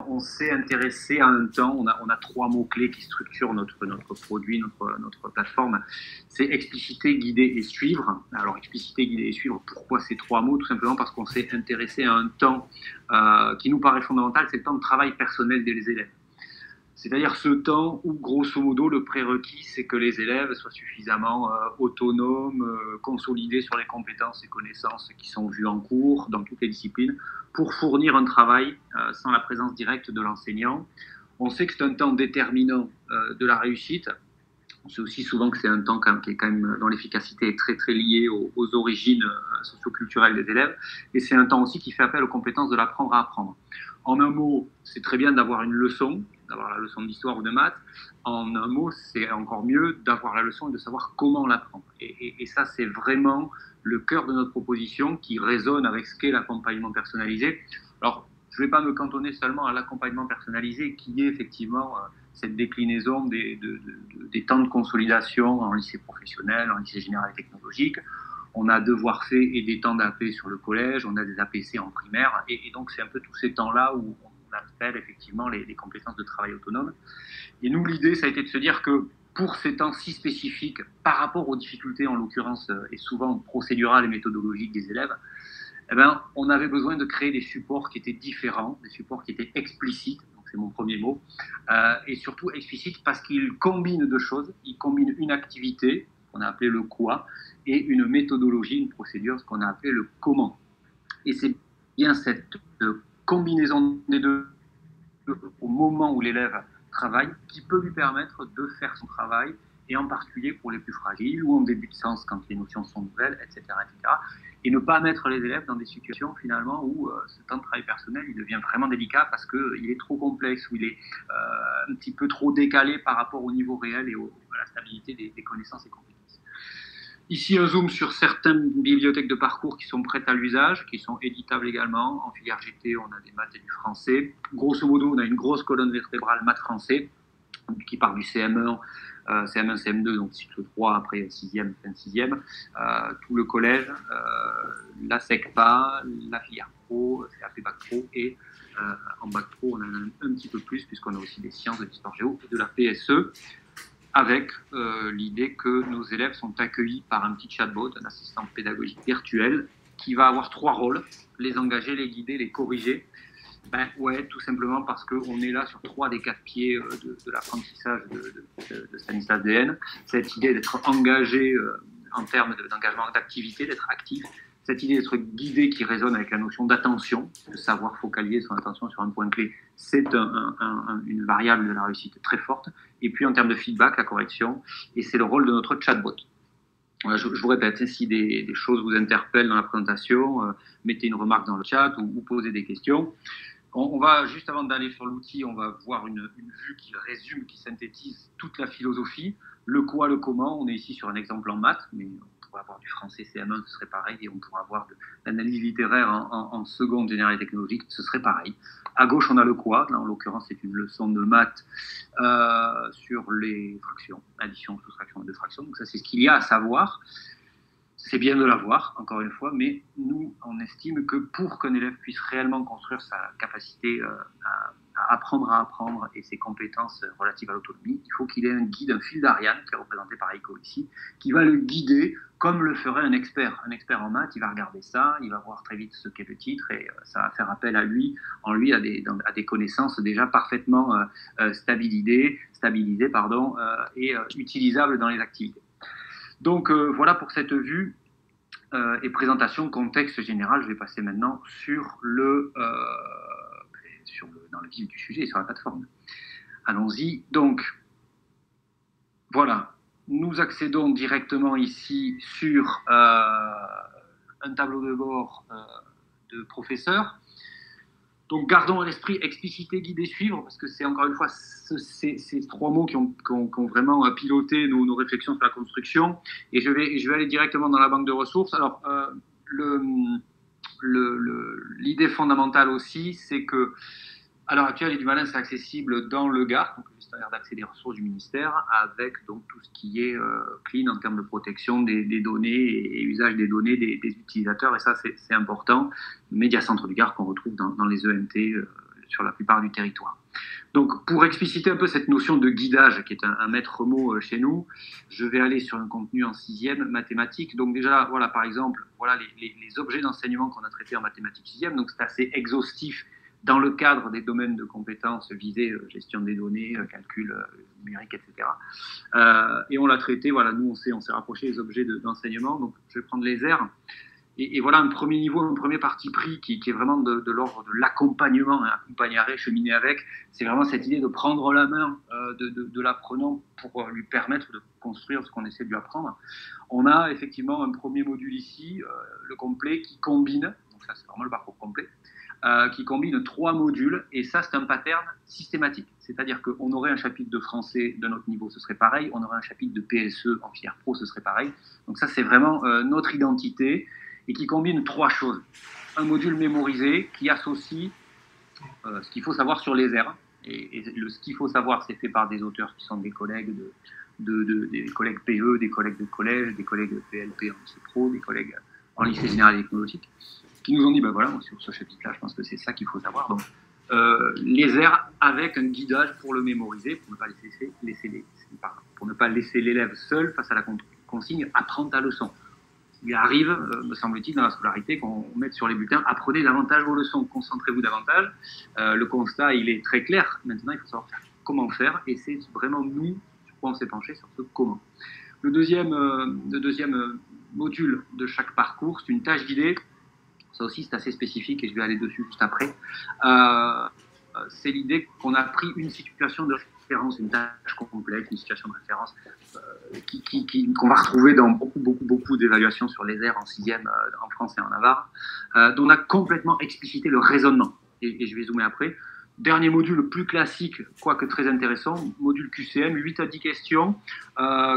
On s'est intéressé à un temps, on a trois mots-clés qui structurent notre produit, notre plateforme. C'est expliciter, guider et suivre. Alors, expliciter, guider et suivre, pourquoi ces trois mots? Tout simplement parce qu'on s'est intéressé à un temps qui nous paraît fondamental, c'est le temps de travail personnel des élèves. C'est-à-dire ce temps où, grosso modo, le prérequis, c'est que les élèves soient suffisamment autonomes, consolidés sur les compétences et connaissances qui sont vues en cours dans toutes les disciplines, pour fournir un travail sans la présence directe de l'enseignant. On sait que c'est un temps déterminant de la réussite. On sait aussi souvent que c'est un temps qui est quand même, dont l'efficacité est très très liée aux origines socioculturelles des élèves. Et c'est un temps aussi qui fait appel aux compétences de l'apprendre à apprendre. En un mot, c'est très bien d'avoir une leçon, d'avoir la leçon d'histoire ou de maths. En un mot, c'est encore mieux d'avoir la leçon et de savoir comment l'apprendre. Et ça, c'est vraiment le cœur de notre proposition qui résonne avec ce qu'est l'accompagnement personnalisé. Alors, je ne vais pas me cantonner seulement à l'accompagnement personnalisé qui est effectivement cette déclinaison des temps de consolidation en lycée professionnel, en lycée général et technologique. On a devoirs faits et des temps d'AP sur le collège, on a des APC en primaire, et donc c'est un peu tous ces temps-là où on appelle effectivement les compétences de travail autonome. Et nous, l'idée, ça a été de se dire que pour ces temps si spécifiques, par rapport aux difficultés, en l'occurrence, et souvent procédurales et méthodologiques des élèves, eh ben, on avait besoin de créer des supports qui étaient différents, des supports qui étaient explicites, donc c'est mon premier mot, et surtout explicites parce qu'ils combinent deux choses. Ils combinent une activité, qu'on a appelé le quoi, et une méthodologie, une procédure, ce qu'on a appelé le comment. Et c'est bien cette combinaison des deux au moment où l'élève travaille qui peut lui permettre de faire son travail, et en particulier pour les plus fragiles ou en début de séance quand les notions sont nouvelles, etc. Et ne pas mettre les élèves dans des situations finalement où ce temps de travail personnel il devient vraiment délicat parce qu'il est trop complexe, ou il est un petit peu trop décalé par rapport au niveau réel et à la stabilité des connaissances et compétences. Ici, un zoom sur certaines bibliothèques de parcours qui sont prêtes à l'usage, qui sont éditables également. En filière GT, on a des maths et du français. Grosso modo, on a une grosse colonne vertébrale maths-français qui part du CM1, CM1, CM2, donc cycle 3, après 6e, fin de 6e, tout le collège, la SECPA, la filière pro, CAP Bac Pro, et en Bac Pro, on en a un petit peu plus, puisqu'on a aussi des sciences de l'histoire géo et de la PSE, avec l'idée que nos élèves sont accueillis par un petit chatbot, un assistant pédagogique virtuel, qui va avoir trois rôles: les engager, les guider, les corriger. Ben ouais, tout simplement parce qu'on est là sur trois des quatre pieds de l'apprentissage de Stanislas Dehaene. Cette idée d'être engagé en termes d'engagement d'activité, d'être actif. Cette idée d'être guidé qui résonne avec la notion d'attention, de savoir focaliser son attention sur un point clé, c'est une variable de la réussite très forte. Et puis en termes de feedback, la correction, et c'est le rôle de notre chatbot. Voilà, je vous répète, si des choses vous interpellent dans la présentation, mettez une remarque dans le chat ou posez des questions. On va, juste avant d'aller sur l'outil, on va voir une vue qui résume, qui synthétise toute la philosophie. Le quoi, le comment, on est ici sur un exemple en maths, mais on pourrait avoir du français CM1, ce serait pareil, et on pourrait avoir de l'analyse littéraire en seconde générale technologique, ce serait pareil. À gauche, on a le quoi, là en l'occurrence c'est une leçon de maths sur les fractions, addition, soustraction et défraction, donc ça c'est ce qu'il y a à savoir. C'est bien de l'avoir, encore une fois, mais nous, on estime que pour qu'un élève puisse réellement construire sa capacité à apprendre et ses compétences relatives à l'autonomie, il faut qu'il ait un guide, un fil d'Ariane, qui est représenté par Eiko ici, qui va le guider comme le ferait un expert. Un expert en maths, il va regarder ça, il va voir très vite ce qu'est le titre, et ça va faire appel à lui, à des connaissances déjà parfaitement stabilisées, et utilisables dans les activités. Donc voilà pour cette vue et présentation contexte général. Je vais passer maintenant dans le vif du sujet, sur la plateforme. Allons-y. Donc voilà, nous accédons directement ici sur un tableau de bord de professeur. Donc gardons à l'esprit expliciter, guider, suivre, parce que c'est encore une fois ces trois mots qui ont vraiment piloté nos réflexions sur la construction. Et je vais aller directement dans la banque de ressources. Alors l'idée fondamentale aussi, c'est que à l'heure actuelle, Edumalin, c'est accessible dans le Gard, donc le gestionnaire d'accès des ressources du ministère, avec donc tout ce qui est clean en termes de protection des données et usage des données des utilisateurs, et ça c'est important. Média Centre du Gard qu'on retrouve dans les ENT, sur la plupart du territoire. Donc, pour expliciter un peu cette notion de guidage, qui est un maître mot chez nous, je vais aller sur un contenu en 6e, mathématiques. Donc déjà, voilà, par exemple, voilà les objets d'enseignement qu'on a traités en mathématiques 6e. Donc, c'est assez exhaustif dans le cadre des domaines de compétences visés, gestion des données, calcul numérique, etc. Et on l'a traité, voilà, nous, on s'est rapproché des objets d'enseignement. Donc, je vais prendre les airs. Et voilà un premier niveau, un premier parti pris qui est vraiment de l'ordre de l'accompagnement, hein, accompagner, cheminer avec. C'est vraiment cette idée de prendre la main de l'apprenant pour lui permettre de construire ce qu'on essaie de lui apprendre. On a effectivement un premier module ici, le complet, qui combine, donc ça c'est vraiment le parcours complet, qui combine 3 modules, et ça c'est un pattern systématique. C'est-à-dire qu'on aurait un chapitre de français de notre niveau, ce serait pareil, on aurait un chapitre de PSE en filière pro, ce serait pareil. Donc ça c'est vraiment notre identité, et qui combine 3 choses. Un module mémorisé qui associe ce qu'il faut savoir sur les airs. Et ce qu'il faut savoir, c'est fait par des auteurs qui sont des collègues des collègues PE, des collègues de collège, des collègues de PLP en lycée pro, des collègues en lycée général et technologique, qui nous ont dit, ben voilà, sur ce chapitre-là, je pense que c'est ça qu'il faut savoir. Donc, les airs avec un guidage pour le mémoriser, pour ne pas laisser l'élève seul face à la consigne, apprendre ta leçon. Il arrive, me semble-t-il, dans la scolarité, qu'on mette sur les bulletins « Apprenez davantage vos leçons, concentrez-vous davantage ». Le constat, il est très clair. Maintenant, il faut savoir comment faire, et c'est vraiment nous sur quoi on s'est penché, sur ce comment. Le deuxième module de chaque parcours, c'est une tâche guidée. Ça aussi, c'est assez spécifique, et je vais aller dessus juste après. C'est l'idée qu'on a pris une situation de référence, une tâche complexe, une situation de référence qu'on va retrouver dans beaucoup d'évaluations sur les airs en 6e en France et en Navarre, dont on a complètement explicité le raisonnement. Et je vais zoomer après. Dernier module plus classique, quoique très intéressant, module QCM, 8 à 10 questions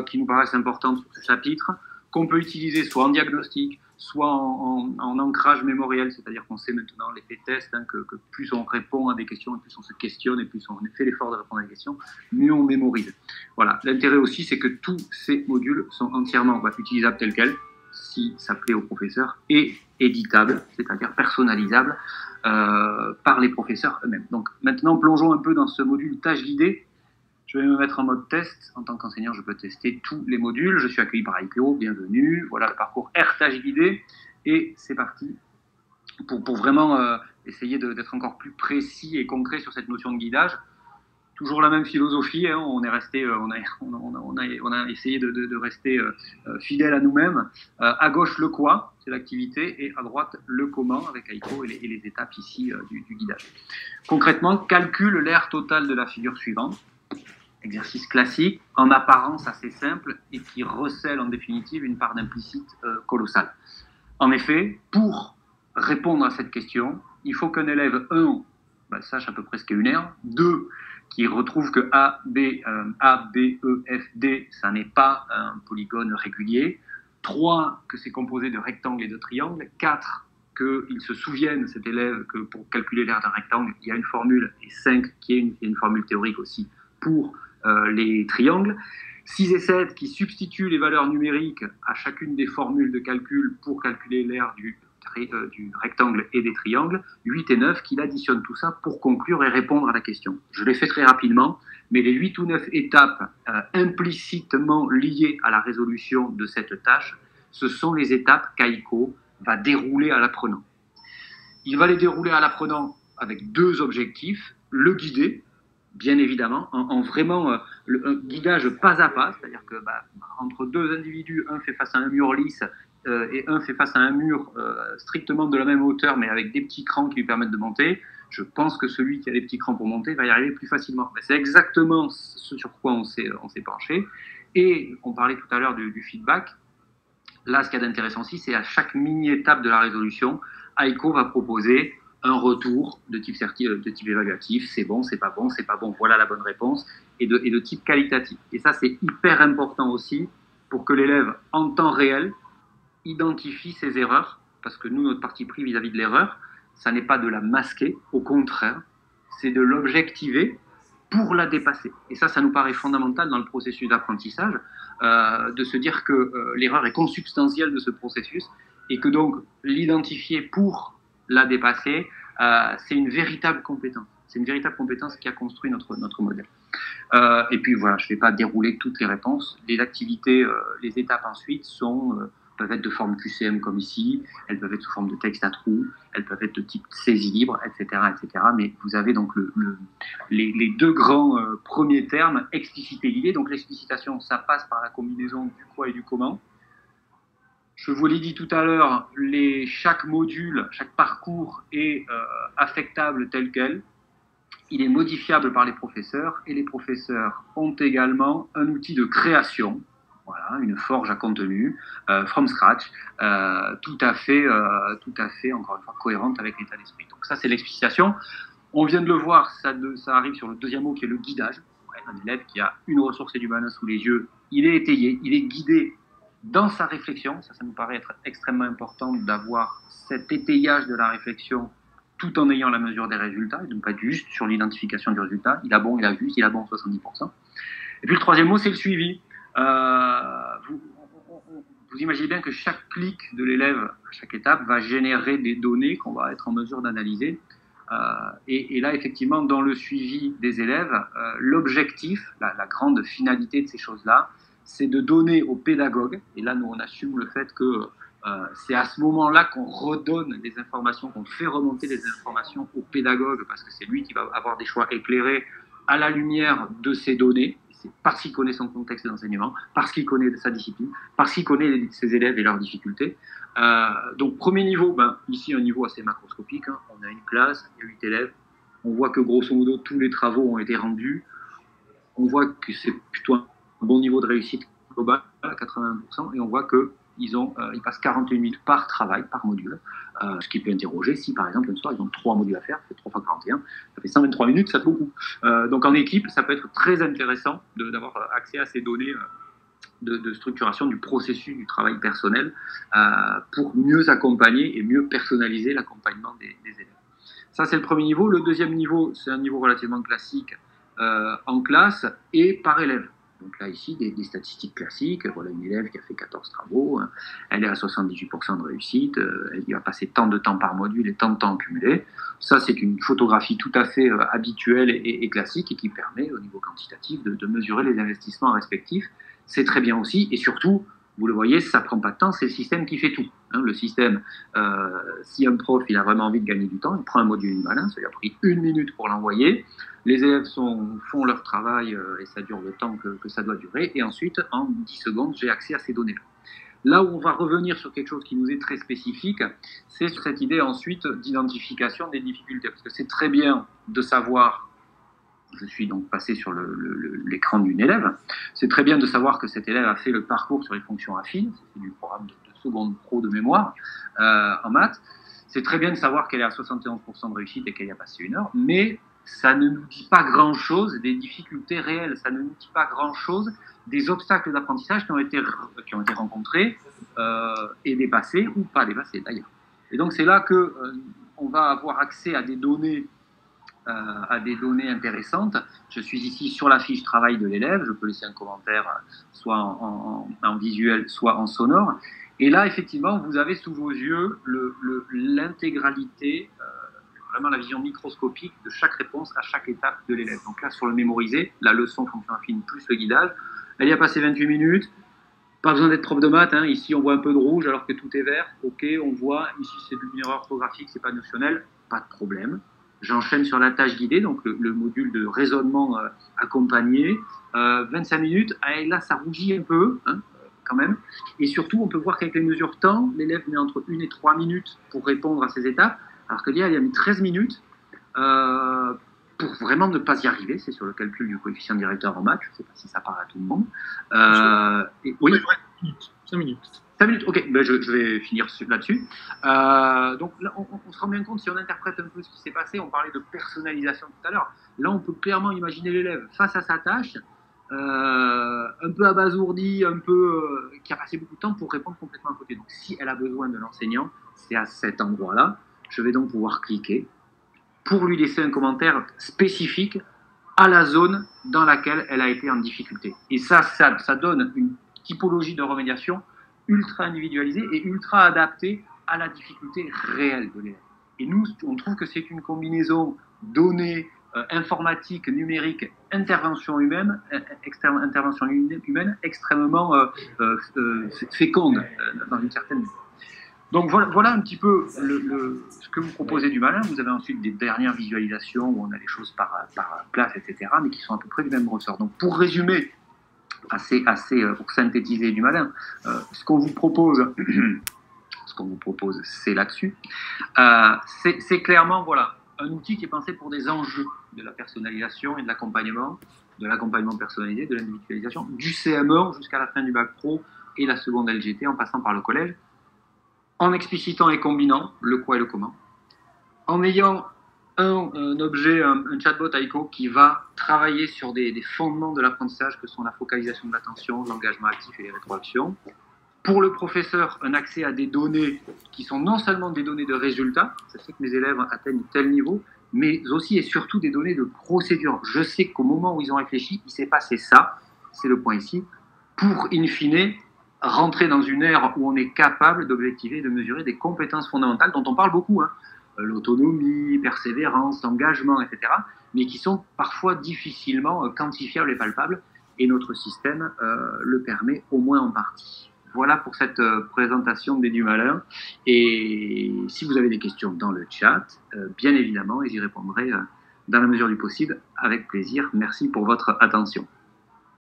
qui nous paraissent importantes sur ce chapitre, qu'on peut utiliser soit en diagnostic, soit en ancrage mémoriel, c'est-à-dire qu'on sait maintenant l'effet test, hein, que plus on répond à des questions, et plus on se questionne, et plus on fait l'effort de répondre à des questions, mieux on mémorise. Voilà. L'intérêt aussi, c'est que tous ces modules sont entièrement utilisables tels quels, si ça plaît aux professeurs, et éditables, c'est-à-dire personnalisables par les professeurs eux-mêmes. Donc maintenant, plongeons un peu dans ce module tâche guidée. Je vais me mettre en mode test. En tant qu'enseignant, je peux tester tous les modules. Je suis accueilli par IPO, bienvenue. Voilà le parcours tâche guidée. Et c'est parti pour vraiment essayer d'être encore plus précis et concret sur cette notion de guidage. Toujours la même philosophie, hein. On a essayé de rester fidèle à nous-mêmes. À gauche, le quoi, c'est l'activité, et à droite, le comment, avec AICO et les étapes ici du guidage. Concrètement, calcule l'aire totale de la figure suivante. Exercice classique, en apparence assez simple, et qui recèle en définitive une part d'implicite colossale. En effet, pour répondre à cette question, il faut qu'un élève, sache à peu près ce qu'est une aire, 2, qui retrouve que A, B, E, F, D, ça n'est pas un polygone régulier, 3, que c'est composé de rectangles et de triangles, 4, qu'il se souvienne, cet élève, que pour calculer l'aire d'un rectangle, il y a une formule, et 5, qui est une formule théorique aussi pour les triangles, 6 et 7 qui substituent les valeurs numériques à chacune des formules de calcul pour calculer l'aire du rectangle et des triangles, 8 et 9 qui additionnent tout ça pour conclure et répondre à la question. Je l'ai fait très rapidement, mais les 8 ou 9 étapes implicitement liées à la résolution de cette tâche, ce sont les étapes qu'AICO va dérouler à l'apprenant. Il va les dérouler à l'apprenant avec 2 objectifs, le guider, bien évidemment, en vraiment un guidage pas à pas, c'est-à-dire que entre 2 individus, un fait face à un mur lisse et un fait face à un mur strictement de la même hauteur, mais avec des petits crans qui lui permettent de monter, je pense que celui qui a des petits crans pour monter va y arriver plus facilement. C'est exactement ce sur quoi on s'est penché. Et on parlait tout à l'heure du feedback. Là, ce qu'il y a d'intéressant aussi, c'est à chaque mini-étape de la résolution, AICO va proposer un retour de type évaluatif, c'est bon, c'est pas bon, voilà la bonne réponse, et de type qualitatif. Et ça, c'est hyper important aussi pour que l'élève, en temps réel, identifie ses erreurs, parce que nous, notre parti pris vis-à-vis de l'erreur, ça n'est pas de la masquer, au contraire, c'est de l'objectiver pour la dépasser. Et ça nous paraît fondamental dans le processus d'apprentissage, de se dire que l'erreur est consubstantielle de ce processus, et que donc l'identifier pour la dépasser, c'est une véritable compétence. C'est une véritable compétence qui a construit notre modèle. Et puis voilà, je ne vais pas dérouler toutes les réponses. Les activités, les étapes ensuite peuvent être de forme QCM comme ici, elles peuvent être sous forme de texte à trous, elles peuvent être de type saisie libre, etc., etc. Mais vous avez donc les deux grands premiers termes, expliciter l'idée. Donc l'explicitation, ça passe par la combinaison du quoi et du comment. Je vous l'ai dit tout à l'heure, chaque module, chaque parcours est affectable tel quel. Il est modifiable par les professeurs et les professeurs ont également un outil de création, voilà, une forge à contenu, from scratch, tout à fait, encore une fois, cohérente avec l'état d'esprit. Donc ça, c'est l'explicitation. On vient de le voir, ça arrive sur le deuxième mot qui est le guidage. Ouais, un élève qui a une ressource et du malin sous les yeux, il est étayé, il est guidé dans sa réflexion. Ça nous paraît être extrêmement important d'avoir cet étayage de la réflexion tout en ayant la mesure des résultats, et donc pas juste sur l'identification du résultat. Il a bon, il a juste, il a bon 70%. Et puis le troisième mot, c'est le suivi. Vous imaginez bien que chaque clic de l'élève à chaque étape va générer des données qu'on va être en mesure d'analyser. Et là, effectivement, dans le suivi des élèves, l'objectif, la grande finalité de ces choses-là, c'est de donner aux pédagogues, et là, nous, on assume le fait que c'est à ce moment-là qu'on redonne des informations, qu'on fait remonter des informations au pédagogue, parce que c'est lui qui va avoir des choix éclairés à la lumière de ces données. C'est parce qu'il connaît son contexte d'enseignement, parce qu'il connaît sa discipline, parce qu'il connaît ses élèves et leurs difficultés. Donc, premier niveau, ici, un niveau assez macroscopique. Hein. On a une classe, il y a 8 élèves. On voit que, grosso modo, tous les travaux ont été rendus. On voit que c'est plutôt un bon niveau de réussite globale, à 80%, et on voit que ils passent 41 minutes par travail, par module, ce qui peut interroger si, par exemple, un soir, ils ont 3 modules à faire, ça fait 3 fois 41, ça fait 123 minutes, ça fait beaucoup. Donc, en équipe, ça peut être très intéressant d'avoir accès à ces données de structuration du processus du travail personnel pour mieux accompagner et mieux personnaliser l'accompagnement des élèves. Ça, c'est le premier niveau. Le deuxième niveau, c'est un niveau relativement classique en classe et par élève. Donc là, ici, des statistiques classiques. Voilà une élève qui a fait 14 travaux. Elle est à 78% de réussite. Elle y va passer tant de temps par module et tant de temps cumulé. Ça, c'est une photographie tout à fait habituelle et classique et qui permet, au niveau quantitatif, de mesurer les investissements respectifs. C'est très bien aussi. Et surtout, vous le voyez, ça ne prend pas de temps, c'est le système qui fait tout. Hein, le système, si un prof il a vraiment envie de gagner du temps, il prend un module du malin, ça lui a pris 1 minute pour l'envoyer. Les élèves font leur travail et ça dure le temps que ça doit durer. Et ensuite, en 10 secondes, j'ai accès à ces données-là. Là où on va revenir sur quelque chose qui nous est très spécifique, c'est sur cette idée ensuite d'identification des difficultés. Parce que c'est très bien de savoir, je suis donc passé sur l'écran d'une élève, c'est très bien de savoir que cet élève a fait le parcours sur les fonctions affines, c'est du programme de seconde pro de mémoire en maths. C'est très bien de savoir qu'elle est à 71% de réussite et qu'elle y a passé 1 heure, mais ça ne nous dit pas grand-chose des difficultés réelles, ça ne nous dit pas grand-chose des obstacles d'apprentissage qui ont été rencontrés et dépassés ou pas dépassés d'ailleurs. Et donc c'est là qu'on va avoir accès à des données intéressantes. Je suis ici sur la fiche travail de l'élève, je peux laisser un commentaire soit en visuel, soit en sonore. Et là, effectivement, vous avez sous vos yeux l'intégralité, vraiment la vision microscopique de chaque réponse à chaque étape de l'élève. Donc là, sur le mémorisé, la leçon fonction affine plus le guidage, elle y a passé 28 minutes. Pas besoin d'être prof de maths, hein. Ici on voit un peu de rouge alors que tout est vert. Ok, on voit, ici c'est une erreur orthographique, c'est pas notionnel, pas de problème. J'enchaîne sur la tâche guidée, donc le module de raisonnement accompagné. 25 minutes, et là ça rougit un peu, hein, quand même. Et surtout, on peut voir qu'avec les mesures temps, l'élève met entre 1 et 3 minutes pour répondre à ces étapes, alors que l'IA, il a mis 13 minutes pour vraiment ne pas y arriver. C'est sur le calcul du coefficient directeur en maths. Je ne sais pas si ça parle à tout le monde. Oui, 5 minutes. 5 minutes, ok, ben je vais finir là-dessus. Donc là, on se rend bien compte, si on interprète un peu ce qui s'est passé, on parlait de personnalisation tout à l'heure. Là, on peut clairement imaginer l'élève face à sa tâche, un peu abasourdi, qui a passé beaucoup de temps pour répondre complètement à côté. Donc si elle a besoin de l'enseignant, c'est à cet endroit-là. Je vais donc pouvoir cliquer pour lui laisser un commentaire spécifique à la zone dans laquelle elle a été en difficulté. Et ça donne une typologie de remédiation ultra individualisée et ultra adaptée à la difficulté réelle de l'élève. Et nous, on trouve que c'est une combinaison données informatique, numérique, intervention humaine, extrêmement féconde dans une certaine mesure. Donc voilà un petit peu ce que vous proposez du malin. Vous avez ensuite des dernières visualisations où on a les choses par place, etc., mais qui sont à peu près du même ressort. Donc pour résumer, pour synthétiser du malin, ce qu'on vous propose, c'est là-dessus. C'est clairement un outil qui est pensé pour des enjeux de la personnalisation et de l'accompagnement personnalisé, de l'individualisation, du CM1 jusqu'à la fin du bac pro et la seconde LGT en passant par le collège, en explicitant et combinant le quoi et le comment, en ayant un objet, un chatbot AICO qui va travailler sur des fondements de l'apprentissage que sont la focalisation de l'attention, l'engagement actif et les rétroactions. Pour le professeur, un accès à des données qui sont non seulement des données de résultats, je sais que mes élèves atteignent tel niveau, mais aussi et surtout des données de procédure. Je sais qu'au moment où ils ont réfléchi, il s'est passé ça, c'est le point ici, pour, in fine, rentrer dans une ère où on est capable d'objectiver et de mesurer des compétences fondamentales dont on parle beaucoup, l'autonomie, persévérance, engagement, etc., mais qui sont parfois difficilement quantifiables et palpables, et notre système le permet au moins en partie. Voilà pour cette présentation des du malin, et si vous avez des questions dans le chat, bien évidemment, et j'y répondrai dans la mesure du possible avec plaisir. Merci pour votre attention.